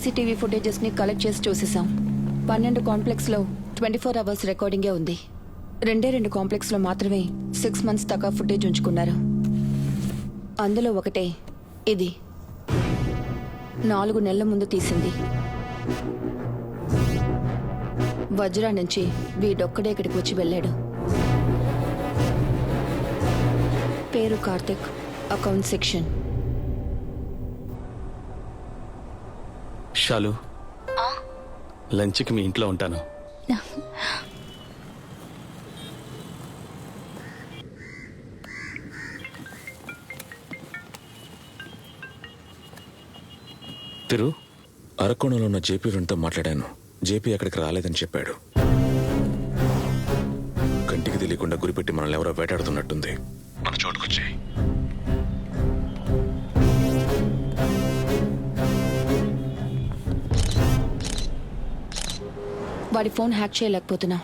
CCTV ఫుటేజెస్ని collect చేసి చూసేసాం. 12 కాంప్లెక్స్లో 24 hours రికార్డింగే ఉంది. 2 కాంప్లెక్స్లో మాత్రమే 6 months దాకా ఫుటేజ్ ఉంచుకున్నారు. అందులో ఒకటే ఇది, 4 నెలల ముందు తీసింది. వజ్రా నుంచి వీడొక్కడే ఇక్కడికి వచ్చి వెళ్ళాడు. పేరు కార్తిక్, అకౌంట్ సెక్షన్. షాలు, లంచ్కి మీ ఇంట్లో ఉంటాను. తిరు, అరకోణంలో ఉన్న జేపీ ఫ్రెండ్తో మాట్లాడాను. జేపీ అక్కడికి రాలేదని చెప్పాడు. కంటికి తెలియకుండా గురిపెట్టి మనల్ని ఎవరో వేటాడుతున్నట్టుంది. మన చోటుకొచ్చాయి. వాడి ఫోన్ హ్యాక్ చేయలేకపోతున్నా.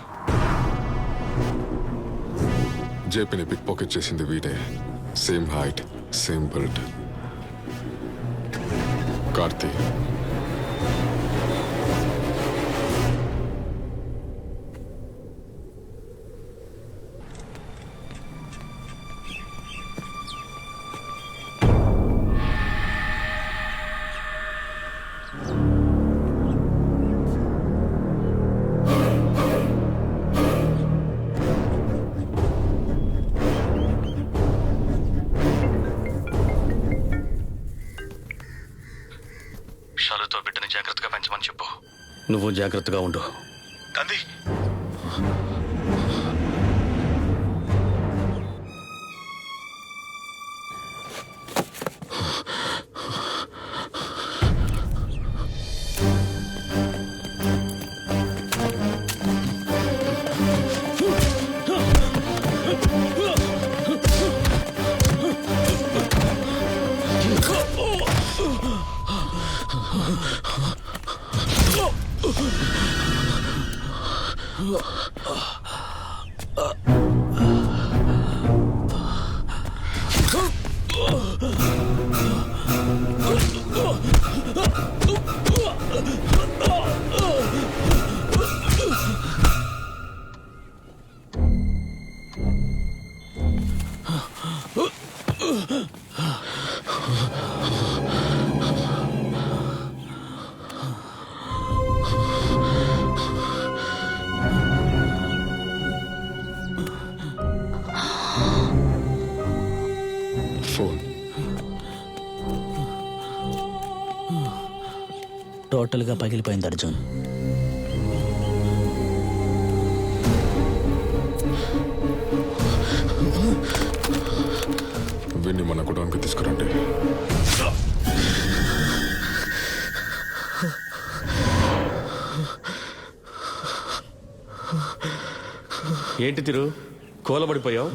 జేపీని పిక్ పాకెట్ చేసింది వీడే. Same height, same build. Karthi. షాలుతో బిడ్డని జాగ్రత్తగా పెంచమని చెప్పు. నువ్వు జాగ్రత్తగా ఉండు. కంది, ఫోన్. టోటల్గా పగిలిపోయింది అర్జున్. వీడిని మన గుడానికి తీసుకురండి. ఏంటి తిరు, కూలబడిపోయావు?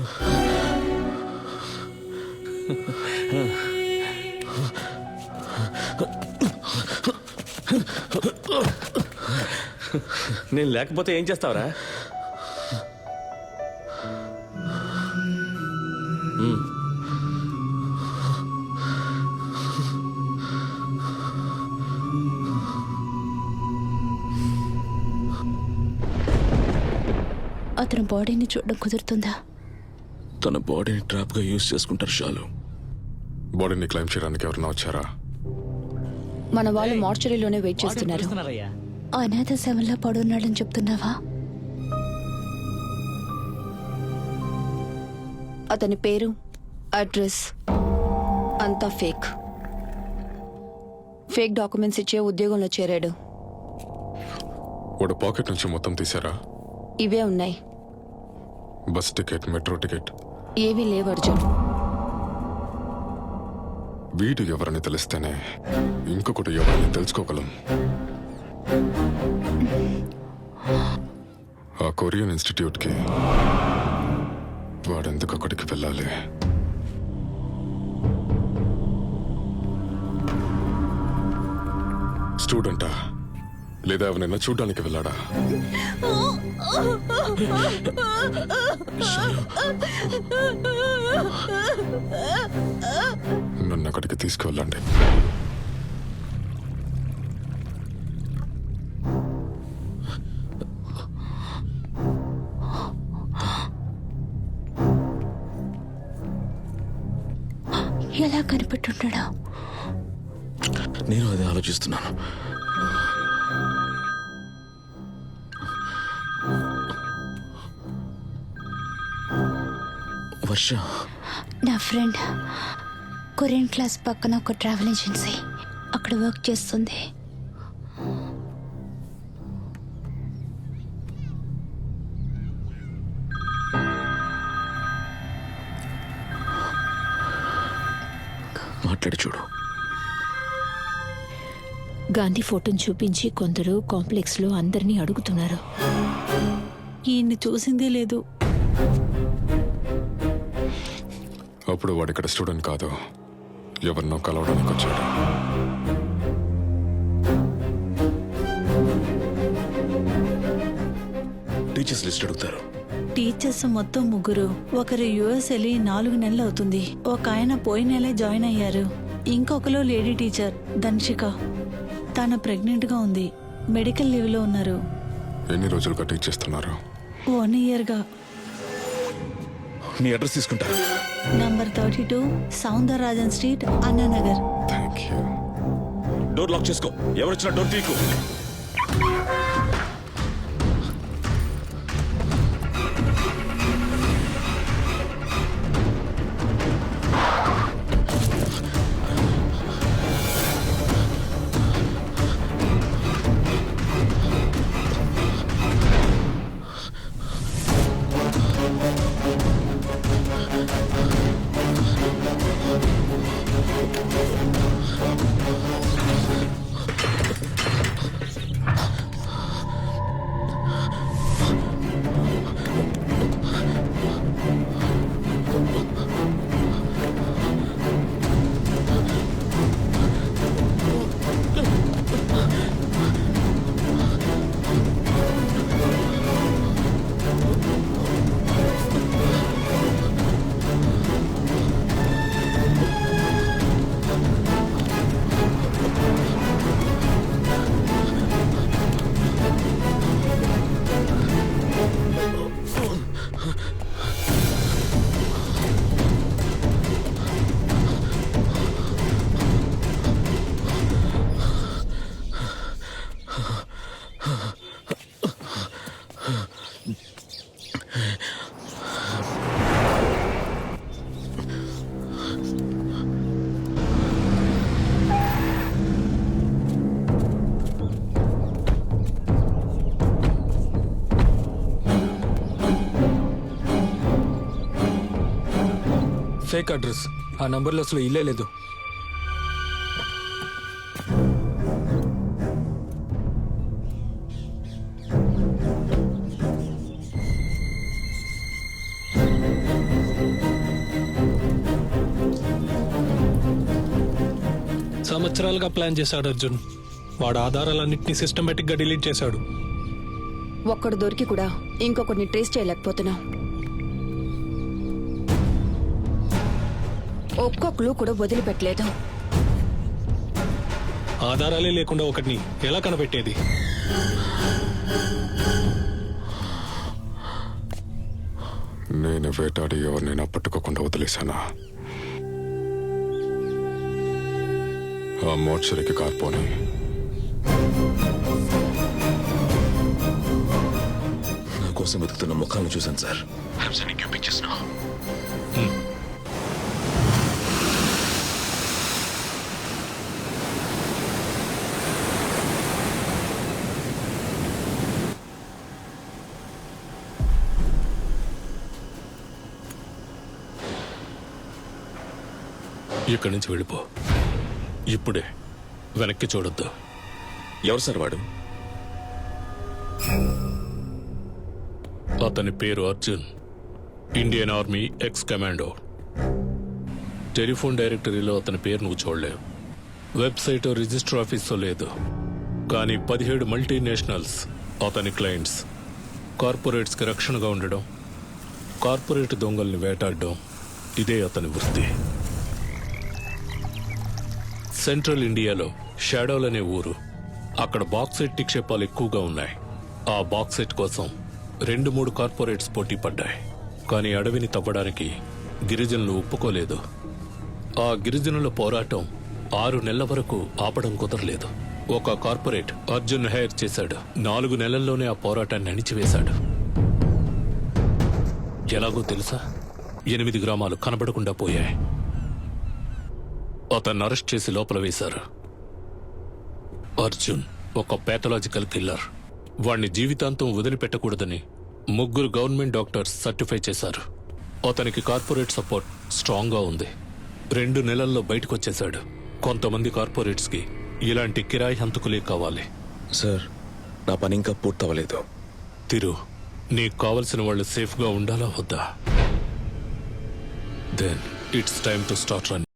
నేను లేకపోతే ఏం చేస్తావురా? అతని బాడీని చూడడం కుదురుతుందా? తన బాడీని ట్రాప్ గా యూజ్ చేసుకుంటారు షాలు. బాడీని క్లైమ్ చేయడానికి ఎవరైనా వచ్చారా? మన వాళ్ళు మార్చరీలోనే వెయిట్ చేస్తున్నారు. అనాథ శవంలా పడున్నాడని చెప్తున్నావా? అతని పేరు, అడ్రస్ అంతా ఫేక్. ఫేక్ డాక్యుమెంట్స్ ఇచ్చే ఉద్యోగంలో చేరాడు. వాడు పాకెట్ నుంచి మొత్తం తీసారా? ఇవే ఉన్నాయి. బస్ టికెట్, మెట్రో టికెట్ ఏవీ లేవు అర్జున్. వీడు ఎవరని తెలిస్తేనే ఇంకొకటి ఎవరని తెలుసుకోగలం. ఆ కొరియన్ ఇన్స్టిట్యూట్కి వాడెందుకు అక్కడికి వెళ్ళాలి? స్టూడెంటా లేదా ఎవరైనా చూడ్డానికి వెళ్ళాడా? నన్ను అక్కడికి తీసుకువెళ్ళండి. ఎలా కనిపెట్టుంటాడా? నేను అదే ఆలోచిస్తున్నాను. వర్ష, నా ఫ్రెండ్ కొరియన్ క్లాస్ పక్కన ఒక ట్రావెల్ ఏజెన్సీ, అక్కడ వర్క్ చేస్తుంది. మాట్లాడి చూడు. గాంధీ ఫోటోని చూపించి కొందరు కాంప్లెక్స్లో అందరినీ అడుగుతున్నారు. ఈయన్ని చూసిందే లేదు. అప్పుడు వాడు ఇక్కడ స్టూడెంట్ కాదు, ఎవరినో కలవడానికి వచ్చాడు. టీచర్స్ లిస్ట్ అడుగుతారు. టీచర్స్ మొత్తం 3. ఒకరు యుఎస్ వెళ్ళి 4 నెలలు అవుతుంది. ఒక ఆయన పోయిన నెలే జాయిన్ అయ్యారు. ఇంకొకరు లేడీ టీచర్ ధన్షిక. తన ప్రెగ్నెంట్ గా ఉంది. మెడికల్ లీవ్ లో ఉన్నారు. ఎన్ని రోజులుగా టీచ్ చేస్తున్నారు? 1 year గా. నీ అడ్రస్ తీసుకుంటా. Number 32 Soundararajan street, Annanagar. Thank you. Door lock చేసుకో. ఎవరు వచ్చినా డోర్ తీకు. Fake address. ఆ నంబర్లో అసలు ఇల్లే లేదు. సంవత్సరాలుగా ప్లాన్ చేశాడు అర్జున్. వాడు ఆధారాలన్నింటినీ సిస్టమేటిక్ గా డిలీట్ చేశాడు. ఒక్కడు దొరికి కూడా ఇంకొకరిని ట్రేస్ చేయలేకపోతున్నాం. ఒక్క క్లూ కూడా వదిలిపెట్టలేదు. ఆధారాలే లేకుండా ఒకటిని ఎలా కనిపెట్టేది? నేను వేటాడి ఎవరినైనా పట్టుకోకుండా వదిలేశానా? ఆ మోర్చరికి కార్పోని నా కోసం వెతుకుతున్న ముఖాలను చూశాను సార్. హంసని చూపించేసిన ఇక్కడి నుంచి వెళ్ళిపో. ఇప్పుడే. వెనక్కి చూడొద్దు. ఎవరు సార్ వాడు? అతని పేరు Arjun. Indian army X commando. Telephone డైరెక్టరీలో అతని పేరు నువ్వు చూడలేవు. వెబ్సైట్ రిజిస్టర్ ఆఫీస్లో లేదు. కానీ 17 మల్టీనేషనల్స్ అతని క్లయింట్స్. కార్పొరేట్స్కి రక్షణగా ఉండడం, కార్పొరేట్ దొంగల్ని వేటాడడం, ఇదే అతని వృత్తి. సెంట్రల్ ఇండియాలో షాడోల్ అనే ఊరు. అక్కడ బాక్సైట్ నిక్షేపాలు ఎక్కువగా ఉన్నాయి. ఆ బాక్సైట్ కోసం 2-3 కార్పొరేట్స్ పోటీ పడ్డాయి. కానీ అడవిని తవ్వడానికి గిరిజనులు ఒప్పుకోలేదు. ఆ గిరిజనుల పోరాటం 6 నెలల వరకు ఆపడం కుదరలేదు. ఒక కార్పొరేట్ అర్జున్ హైర్ చేశాడు. 4 నెలల్లోనే ఆ పోరాటాన్ని అణిచివేశాడు. ఎలాగో తెలుసా? 8 గ్రామాలు కనబడకుండా పోయాయి. అతన్ని అరెస్ట్ చేసి లోపల వేశారు. అర్జున్ ఒక ప్యాథలాజికల్ కిల్లర్. వాణ్ణి జీవితాంతం వదిలిపెట్టకూడదని 3 గవర్నమెంట్ డాక్టర్స్ సర్టిఫై చేశారు. అతనికి కార్పొరేట్ సపోర్ట్ స్ట్రాంగ్గా ఉంది. 2 నెలల్లో బయటకొచ్చేశాడు. కొంతమంది కార్పొరేట్స్కి ఇలాంటి కిరాయి హంతకులే కావాలి. సార్, నా పని ఇంకా పూర్తవలేదు. తిరు, నీకు కావలసిన వాళ్ళు సేఫ్గా ఉండాలా వద్దా? Then it's time to start run.